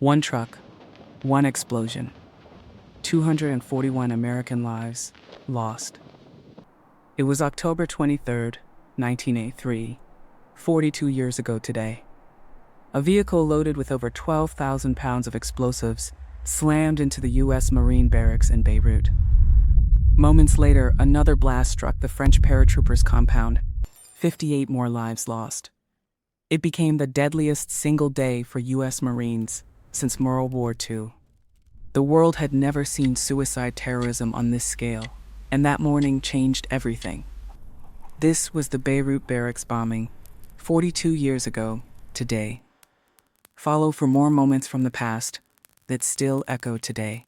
One truck, one explosion, 241 American lives lost. It was October 23rd, 1983, 42 years ago today. A vehicle loaded with over 12,000 pounds of explosives slammed into the U.S. Marine barracks in Beirut. Moments later, another blast struck the French paratroopers' compound. 58 more lives lost. It became the deadliest single day for U.S. Marines since World War II. The world had never seen suicide terrorism on this scale, and that morning changed everything. This was the Beirut barracks bombing, 42 years ago, today. Follow for more moments from the past that still echo today.